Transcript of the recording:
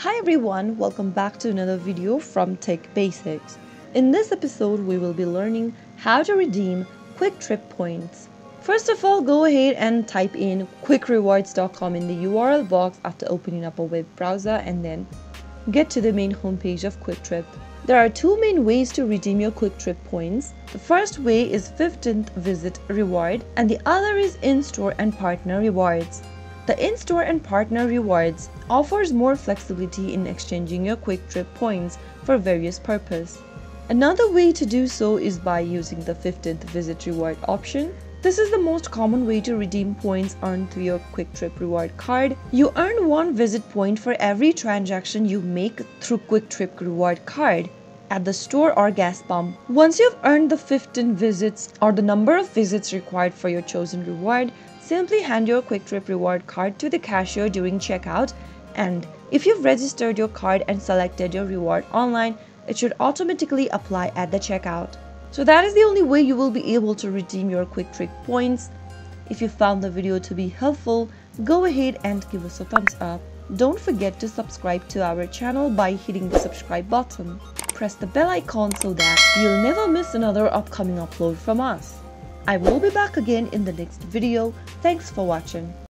Hi everyone, welcome back to another video from Tech Basics. In this episode, we will be learning how to redeem Kwik Trip points. First of all, go ahead and type in quickrewards.com in the URL box after opening up a web browser and then get to the main homepage of Kwik Trip. There are two main ways to redeem your Kwik Trip points. The first way is 15th visit reward and the other is in-store and partner rewards. The in-store and partner rewards offers more flexibility in exchanging your Kwik Trip points for various purposes. Another way to do so is by using the 15th visit reward option. This is the most common way to redeem points earned through your Kwik Trip reward card. You earn one visit point for every transaction you make through Kwik Trip reward card at the store or gas pump. Once you've earned the 15 visits or the number of visits required for your chosen reward, simply hand your Kwik Trip reward card to the cashier during checkout, and if you've registered your card and selected your reward online, it should automatically apply at the checkout. So that is the only way you will be able to redeem your Kwik Trip points. If you found the video to be helpful, go ahead and give us a thumbs up. Don't forget to subscribe to our channel by hitting the subscribe button. Press the bell icon so that you'll never miss another upcoming upload from us. I will be back again in the next video. Thanks for watching.